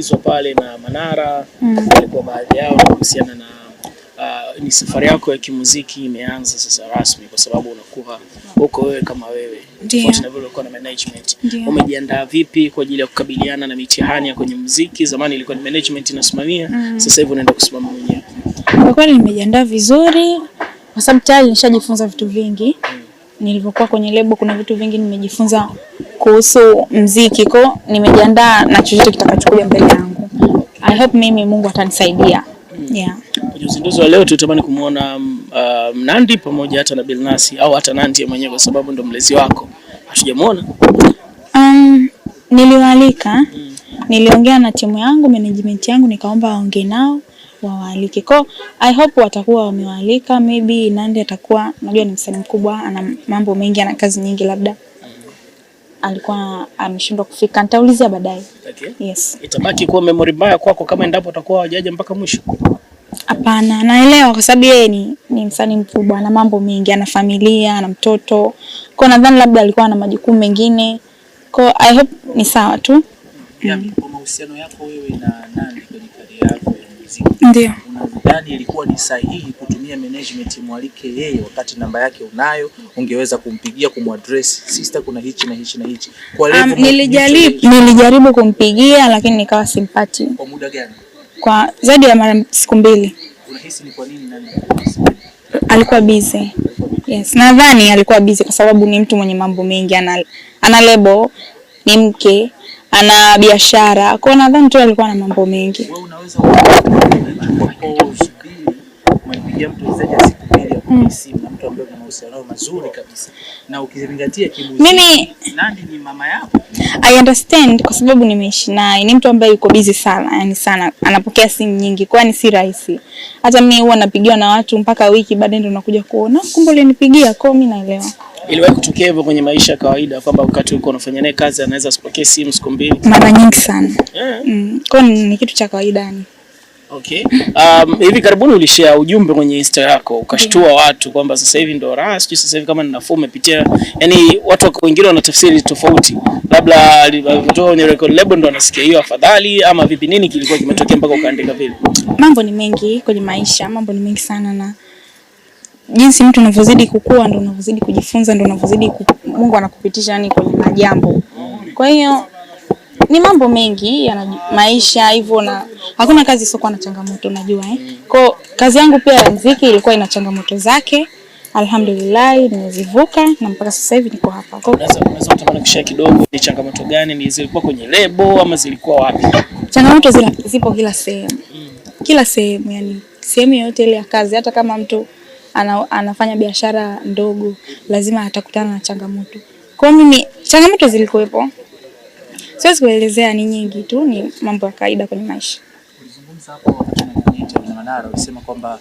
zilizoelezwa pale na Manara walikuwa baadhi yao kuhusiana na ni safari yako ya kimuziki imeanza sasa rasmi, kwa sababu unakuwa huko wewe kama wewe tofauti na vile ulikuwa na management. Umejiandaa vipi kwa ajili ya kukabiliana na mitihani ya kwenye muziki? Zamani ilikuwa ni management inasimamia, sasa hivi unaenda kusimama mwenyewe. Kwa kweli nimejiandaa vizuri kwa sababu tayari nishajifunza vitu vingi. Nilipokuwa kwenye lebo kuna vitu vingi nimejifunza kuhusu muziki, kwa nimejiandaa na chochote kitakachokuja mbele yangu. I hope mimi Mungu atanisaidia. Kwenye uzinduzi wa leo tutamani kumuona Nandy pamoja hata na Billnass au hata Nandy mwenyewe kwa sababu ndo mlezi wako. Hatujamuona. Niliwaalika. Niliongea na timu yangu, management yangu, nikaomba waongee nao wawaalike. Kwa I hope watakuwa wamewaalika. Maybe Nandy atakuwa, najua ni msanii mkubwa, ana mambo mengi, ana kazi nyingi, labda alikuwa ameshindwa kufika. Nitaulizia baadaye. Yes. Itabaki kuwa memory mbaya kwako kama endapo atakuwa hajaja mpaka mwisho. Hapana, naelewa kwa sababu yeye ni msanii mkubwa, ana mambo mengi, ana familia, ana mtoto. Kwa nadhani labda alikuwa na majukumu mengine. Kwa I hope ni sawa tu. Kwa mahusiano yako wewe na Nandy kwenye career yako ya muziki, ndio unadhani ilikuwa ni sahihi kutumia management mwalike yeye wakati namba yake unayo? Ungeweza kumpigia kumaddress, sister kuna hichi na hichi na hichi. Kwa leo nilijaribu kumpigia lakini nikawa simpati. Kwa muda gani? Kwa zaidi ya mara siku 2. Unahisi ni kwa nini Nandy alikuwa busy? Yes, nadhani alikuwa busy kwa sababu ni mtu mwenye mambo mengi, ana lebo, ni mke, ana biashara. Kwa nadhani tu alikuwa na mambo mengi. Wewe unaweza kumpigia mtu zaidi ya siku 2 ya kusimu na mtu ambaye ana mahusiano mazuri kabisa, na ukizingatia kimuziki mimi Nandy ni mama yako. I understand kwa sababu nimeishi naye. Ni mtu ambaye yuko busy sana, yani sana, anapokea simu nyingi, kwani si rahisi. Hata mimi huwa napigiwa na watu mpaka wiki baadaye ndo nakuja kuona kumbe ulinipigia. Kwa mimi naelewa. Iliwahi kutokea hivyo kwenye maisha ya kawaida kwamba wakati uko unafanya naye kazi anaweza asipokee simu siku 2? Mara nyingi sana. Kwa ni kitu cha kawaida yani. Okay. Hivi karibuni ulishare ujumbe kwenye Insta yako ukashtua watu kwamba sasa hivi ndo sijui sasa hivi kama ninafuu umepitia, yani watu wengine wanatafsiri tofauti. Labda alivyotoa kwenye record label ndo wanasikia hiyo afadhali ama vipi, nini kilikuwa kimetokea mpaka ukaandika vile? Mambo ni mengi kwenye maisha, mambo ni mengi sana, na jinsi mtu unavyozidi kukua ndo unavyozidi kujifunza, ndo unavyozidi Mungu anakupitisha yani kwenye majambo. Kwa hiyo ni mambo mengi ya maisha hivyo, na hakuna kazi isiyokuwa na changamoto, unajua Kwa kazi yangu pia ya muziki ilikuwa ina changamoto zake. Alhamdulillah nimezivuka na mpaka sasa hivi niko hapa. Kwa unaweza kutamani kushare kidogo ni changamoto gani, ni zilikuwa kwenye lebo ama zilikuwa wapi? Changamoto zipo kila sehemu. Kila sehemu, yani sehemu yote ile ya kazi, hata kama mtu anafanya biashara ndogo lazima atakutana na changamoto. Kwa mimi changamoto zilikuwepo. Siwezi kuelezea, ni nyingi tu, ni mambo ya kawaida kwenye maisha. Ulizungumza hapo wakati na Manara ulisema kwamba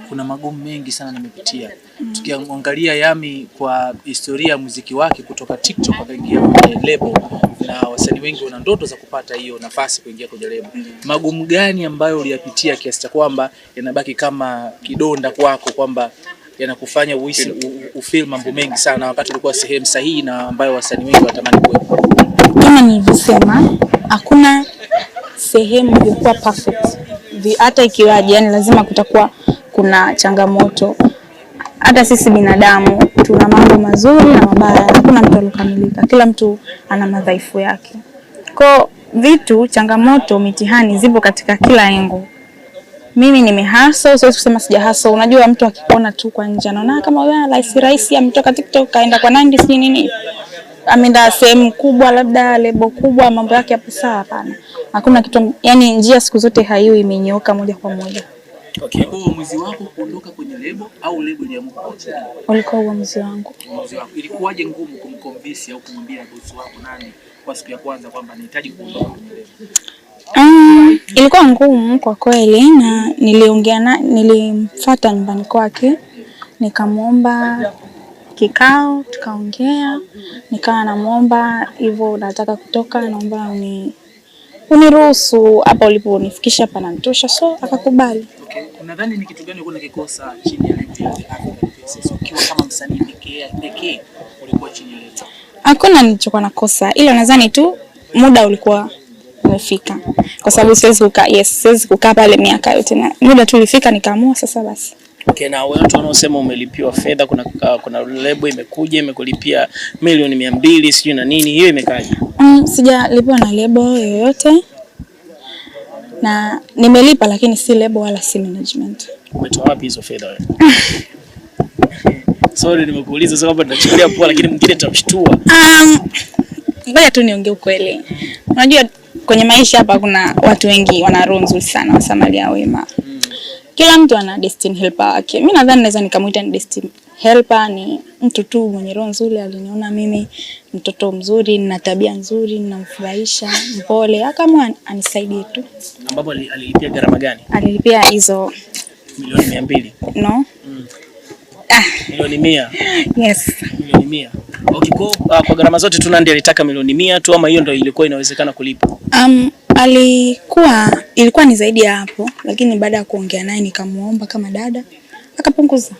kuna magumu mengi sana nimepitia. Tukiangalia Yami kwa historia ya muziki wake kutoka TikTok akaingia kwenye lebo, na wasanii wengi wana ndoto za kupata hiyo nafasi kuingia kwenye lebo. Magumu gani ambayo uliyapitia kiasi cha kwamba yanabaki kama kidonda kwako, kwamba yanakufanya ufeel mambo mengi sana wakati ulikuwa sehemu sahihi na ambayo wasanii wengi watamani kuwepo? Kama nilivyosema, hakuna sehemu iliyokuwa perfect. Hata ikiwaje, yani lazima kutakuwa kuna changamoto. Hata sisi binadamu tuna mambo mazuri na mabaya. Hakuna mtu aliyekamilika. Kila mtu ana madhaifu yake. Kwa vitu, changamoto, mitihani zipo katika kila engo. Mimi nimehustle, siwezi kusema sija hustle. Unajua mtu akikuona tu kwa nje anaona kama wewe rahisi ametoka TikTok kaenda kwa Nandy si nini. Ameenda sehemu kubwa, labda lebo kubwa, mambo yake hapo sawa. Hapana. Hakuna kitu, yani njia siku zote haiwi imenyooka moja kwa moja. Okay, kwa uamuzi wako kuondoka kwenye lebo au lebo iliamua kuacha? Ulikuwa uamuzi wangu. Uamuzi wako. Ilikuwaje ngumu kumconvince au kumwambia boss wako Nandy kwa siku ya kwanza kwamba nahitaji kuondoka kwenye lebo? Ilikuwa ngumu kwa kweli, na nilimfuata nyumbani kwake, nikamuomba kikao, tukaongea, nikawa namuomba hivyo, nataka kutoka, naomba uniruhusu hapa uliponifikisha hapa nanitosha, so akakubali. Okay. Unadhani ni kitu gani ulikuwa unakikosa chini ya lebo ya African Princess? Ukiwa kama msanii pekee ulikuwa chini ya lebo. Hakuna nilichokuwa nakosa, ila nadhani tu muda ulikuwa nimefika. Kwa sababu siwezi kukaa pale miaka yote, na muda tu ulifika nikaamua sasa basi. Okay, na watu wanaosema umelipiwa fedha, kuna label imekuja imekulipia milioni 200 sijui na nini, hiyo imekaje? Sijalipiwa na label yoyote. Na nimelipa lakini si label wala si management. Umetoa wapi hizo fedha wewe? Sorry nimekuuliza sababu nitachukulia poa, lakini mwingine tamshtua. Ngoja tu niongee ukweli. Unajua kwenye maisha hapa kuna watu wengi wana roho nzuri sana, wasamaria wema. Kila mtu ana destiny helper wake. Mimi nadhani naweza nikamuita ni destiny helper, ni mtu tu mwenye roho nzuri, aliniona mimi mtoto mzuri, nina tabia nzuri, ninamfurahisha, mpole, akaamua anisaidie tu. Ambapo alilipia gharama gani? Alilipia hizo milioni 200. No. Milioni 100. Yes. Milioni 100. Okay, kwa gharama zote tu Nandy alitaka milioni 100 tu, ama hiyo ndio ilikuwa inawezekana kulipa? Ilikuwa ni zaidi ya hapo, lakini baada ya kuongea naye nikamuomba kama dada akapunguza.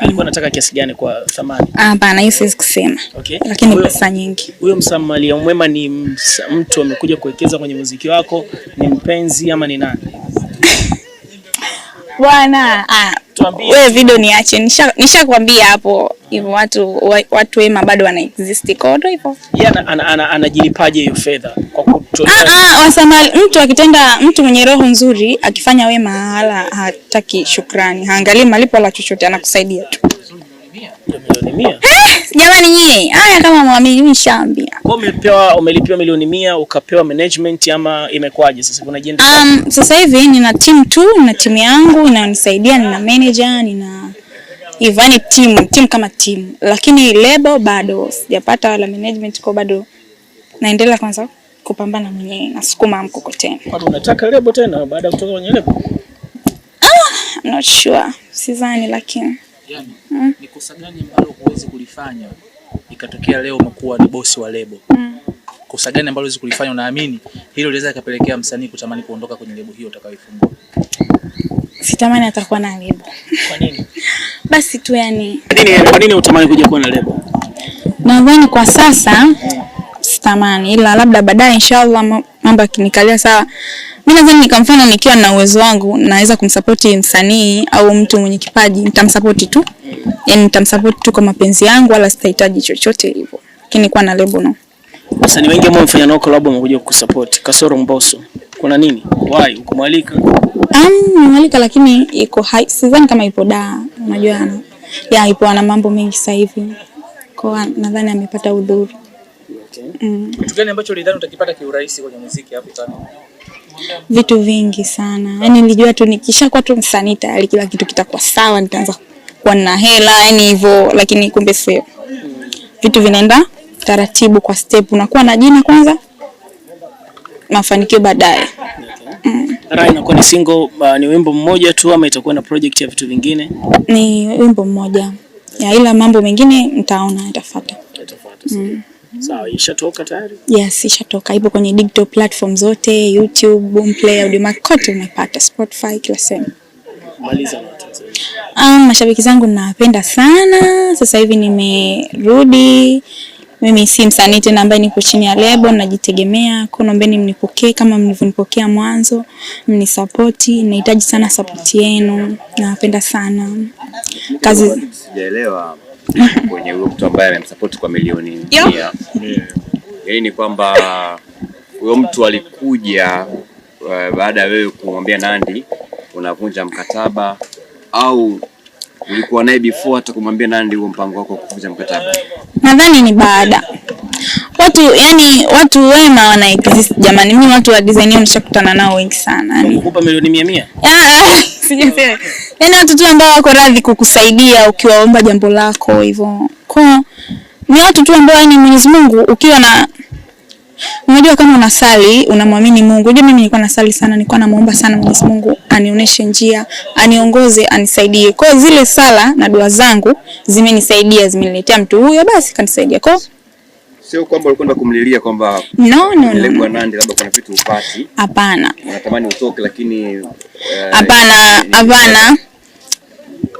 Alikuwa anataka kiasi gani kwa thamani? Hapana, hiyo siwezi kusema. Okay. Lakini pesa nyingi. Huyo msamaria mwema ni mtu amekuja kuwekeza kwenye muziki wako, ni mpenzi ama ni nani? Bwana, wewe video niache. Nishakwambia hapo hivyo, watu wema bado wana exist kodo hivyo. Yeye anajilipaje hiyo fedha kwa kutolea? Mtu mwenye roho nzuri akifanya wema hala hataki shukrani, haangalii malipo wala chochote, anakusaidia tu. Milioni 100? Jamani nyie, haya kama mwamini nishaambia. Kwa umelipiwa milioni 100 ukapewa management ama imekwaje sasa? Kuna jenda? Sasa hivi nina team tu, nina timu yangu inayonisaidia, nina manager, nina Ivani team kama team. Lakini label bado sijapata wala management, kwa bado naendelea kwanza kupambana mwenyewe, nasukuma mkokoteni. Kwa unataka label tena baada ya kutoka kwenye label? I'm not sure. Sidhani lakini. Yani, ni kosa gani ambalo huwezi kulifanya ikatokea leo umekuwa ni bosi wa label? Kosa gani ambalo huwezi kulifanya unaamini hilo linaweza kupelekea msanii kutamani kuondoka kwenye label hiyo utakayoifungua? Sitamani atakuwa na label. Kwa nini? Basi tu yani. Kwa nini utamani kuja kuwa na label? Nadhani kwa sasa sitamani, ila labda baadaye inshallah mambo yakinikalia sawa. Mimi nadhani nikamfano nikiwa na uwezo wangu naweza kumsupport msanii au mtu mwenye kipaji, nitamsupport tu. Yaani nitamsupport tu kwa mapenzi yangu, wala sitahitaji chochote hivyo. Lakini kwa na label no. Wasanii wengi ambao wamefanya nao collab wamekuja kukusupport. Kasoro Mbosso. Kuna nini? Why ukumwalika? Nimwalika lakini iko sidhani kama ipo unajua ipo ana mambo mengi sasa hivi. Kwa nadhani amepata udhuru. Kitu gani ambacho ulidhani utakipata kiurahisi kwenye muziki hapo tena? Vitu vingi sana. Yaani nilijua tu nikishakuwa tu msanii tayari kila kitu kitakuwa sawa, nitaanza kuwa na hela, yani hivyo, lakini kumbe sio. Vitu vinaenda taratibu kwa step. Unakuwa na jina kwanza, mafanikio baadaye. Rai inakuwa ni single, ni wimbo mmoja tu ama itakuwa na project ya vitu vingine? Ni wimbo mmoja. Ila mambo mengine mtaona yatafuata. Sawa, ishatoka tayari? Yes, ishatoka. Ipo kwenye digital platform zote, YouTube, Boomplay, Audiomack, kote unapata, Spotify, kila sehemu. Maliza na Tanzania. Mashabiki zangu ninawapenda sana. Sasa hivi nimerudi. Mimi si msanii tena ambaye niko chini ya label, najitegemea. Naombeni mnipokee kama mlivyonipokea mwanzo, mnisupport. Nahitaji sana support yenu. Nawapenda sana. Kazi sijaelewa kwenye huyo mtu ambaye amemsupport kwa milioni 100. Yaani ni kwamba huyo mtu alikuja baada ya wewe kumwambia Nandy unavunja mkataba, au ulikuwa naye before hata kumwambia Nandy huo mpango wako kuvunja mkataba? Nadhani ni baada. Watu wema wana exist jamani. Mimi watu wa design yao nishakutana nao wengi sana. Yani kukupa milioni 100? Sijasema. Yaani watu tu ambao wako radhi kukusaidia ukiwaomba jambo lako hivyo. Kwa ni watu tu ambao yani Mwenyezi Mungu ukiwa na, unajua kama unasali, unamwamini Mungu. Unajua mimi nilikuwa nasali sana, nilikuwa namuomba sana Mwenyezi Mungu anionyeshe njia, aniongoze, anisaidie. Kwa zile sala na dua zangu zimenisaidia, zimeniletea mtu huyo, basi kanisaidia. Kwa sio kwamba ulikwenda kumlilia kwamba no. Nandy labda kuna vitu upati. Hapana. Unatamani utoke lakini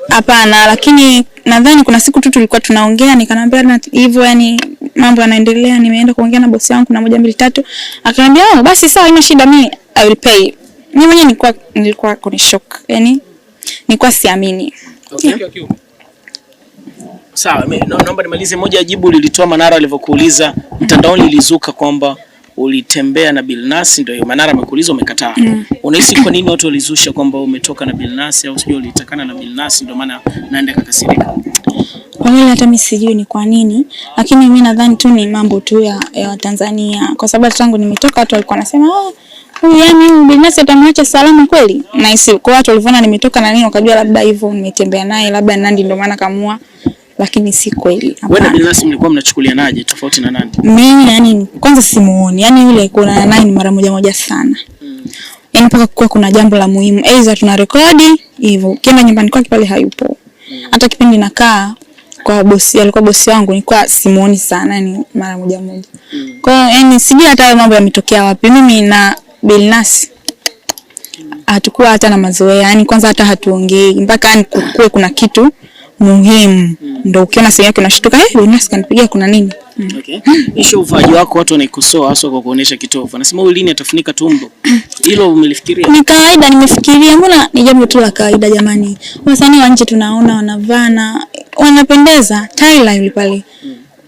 Hapana, lakini nadhani kuna siku tu tulikuwa tunaongea, nikamwambia hivyo, yani mambo yanaendelea, nimeenda kuongea na bosi wangu na 1 2 3, akaniambia oh basi sawa, haina shida, mimi I will pay. Mimi mwenyewe nilikuwa kwenye shock, yani nilikuwa siamini. Okay. Sawa, naomba nimalize moja ya jibu lilitoa Manara alivyokuuliza mtandaoni, ilizuka kwamba ulitembea na Billnass, ndio Manara amekuuliza umekataa. Unahisi kwa nini watu walizusha kwamba umetoka na Billnass au sio ulitakana na Billnass ndio maana naenda kakasirika? Kwa hiyo hata mimi sijui ni kwa nini, lakini mimi nadhani tu ni mambo tu ya Tanzania, kwa sababu tangu nimetoka watu walikuwa wanasema huyu yani Billnass atamwacha salama kweli. Na hisi kwa watu walivyona nimetoka na nini wakajua labda hivyo nimetembea naye, labda Nandy ndio maana kamua, lakini si kweli. Wewe na Billnass mlikuwa mnachukulianaje tofauti na Nandy? Mimi yani kwanza simuoni, yani yule kuna naye ni mara moja sana. Yani mpaka kwa kuna jambo la muhimu, aidha tuna rekodi hivyo, kienda nyumbani kwake pale hayupo. Hata kipindi nakaa kwa bosi, alikuwa bosi wangu, nilikuwa simuoni sana, yani mara moja. Kwa hiyo yani sijui hata hayo mambo yametokea wapi. Mimi na Billnass hatakuwa hata na mazoea, yani kwanza hata hatuongei mpaka yani kukue kuna kitu muhimu ndio ukiona sehemu yake unashtuka Billnass kanipigia kuna nini. Okay. Isho uvaji wako watu wanaikosoa hasa kwa kuonesha kitovu. Anasema huyu lini atafunika tumbo. Hilo umelifikiria? Ni kawaida, nimefikiria, mbona ni jambo tu la kawaida jamani. Wasanii wa nje tunaona wanavana, wanapendeza. Tyler yule pale.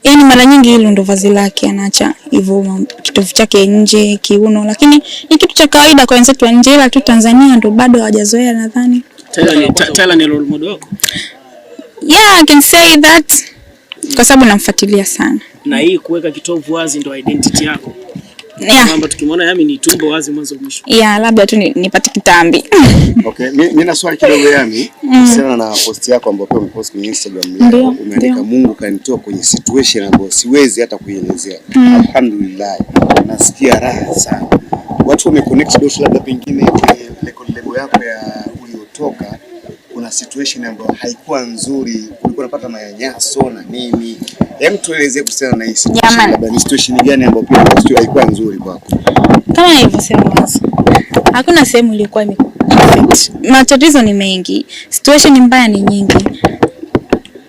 Yaani mara nyingi hilo ndo vazi lake, anaacha hivyo kitovu chake nje, kiuno, lakini ni kitu cha kawaida kwa wenzetu wa nje, ila tu Tanzania ndo bado hawajazoea nadhani. Tyler ni role model wako? Yeah, I can say that. Kwa sababu namfuatilia sana. Na hii kuweka kitovu wazi ndo identity yako. Yeah. Mambo tukimwona Yami ni tumbo wazi mwanzo mwisho. Yeah, labda tu nipate kitambi. Okay, mimi na swali kidogo Yami, kuhusiana na post yako ambayo pia umepost kwenye Instagram yako. Umeandika Mungu kanitoa kwenye situation ambayo siwezi hata kuielezea. Alhamdulillah. Nasikia raha sana. Watu wameconnect dots labda pengine kwenye level yako ya uliotoka. Kuna situation ambayo haikuwa nzuri, ulikuwa unapata manyanyaso na nini. Hem, tueleze kuhusiana na hii situation, labda ni situation gani ambayo pia haikuwa nzuri kwako? Kama nilivyosema mwanzo, hakuna sehemu ilikuwa perfect. Matatizo ni mengi, situation mbaya ni nyingi.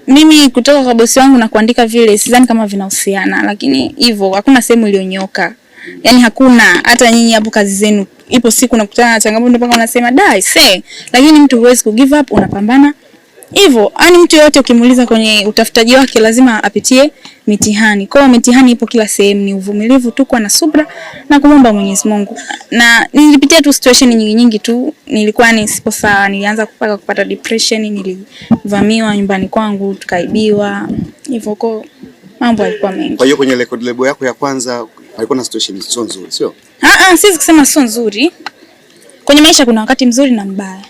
Mimi kutoka kwa bosi wangu na kuandika vile sidhani kama vinahusiana, lakini hivyo hakuna sehemu iliyonyoka. Yaani hakuna, hata nyinyi hapo kazi zenu ipo siku unakutana na changamoto mpaka unasema dai say, lakini mtu huwezi ku give up, unapambana. Hivyo, yani mtu yote ukimuuliza kwenye utafutaji wake lazima apitie mitihani. Kwa hiyo mitihani ipo kila sehemu, ni uvumilivu tu, kwa na subra na kuomba Mwenyezi Mungu. Na nilipitia tu situation nyingi tu, nilikuwa ni sipo sawa, nilianza kupata depression, nilivamiwa nyumbani kwangu, tukaibiwa. Hivyo kwa mambo yalikuwa mengi. Kwa hiyo kwenye record label yako ya kwanza alikuwa na situation sio nzuri, sio? Siwezi kusema sio nzuri. Kwenye maisha kuna wakati mzuri na mbaya.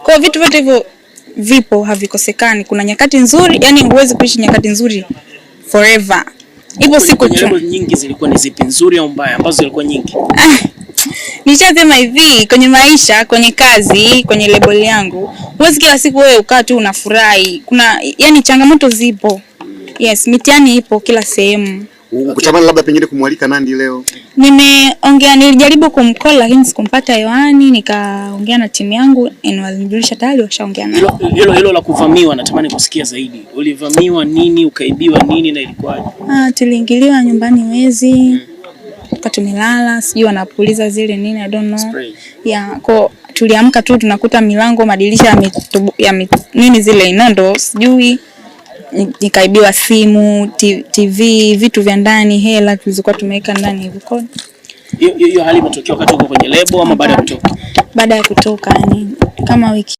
Kwa hiyo vitu vyote hivyo vipo, havikosekani. Kuna nyakati nzuri, yani huwezi kuishi nyakati nzuri forever. Ipo siku tu. Label nyingi zilikuwa ni zipi, nzuri au mbaya, ambazo zilikuwa nyingi? Nishasema hivi, kwenye maisha, kwenye kazi, kwenye label yangu, huwezi kila siku wewe ukaa tu unafurahi. Kuna yani changamoto zipo. Yes, mitihani ipo kila sehemu. Kutamani labda pengine kumwalika Nandy leo? Nilijaribu kumcall lakini sikumpata hewani, nikaongea na timu yangu, walinijulisha tayari washaongea naye. Hilo la kuvamiwa natamani kusikia zaidi. Ulivamiwa nini, ukaibiwa nini na ilikuwaje? Tuliingiliwa nyumbani wezi. Tumelala, sijui wanapuliza zile nini, I don't know. Yeah, kwa tuliamka tu tunakuta milango, madirisha nini zile inondo, sijui. Nikaibiwa simu, TV, vitu vya ndani, hela tulizokuwa tumeweka ndani hivyo. Kwa hiyo hali imetokea wakati uko kwenye lebo ama baada ya kutoka? Baada ya kutoka, yani kama wiki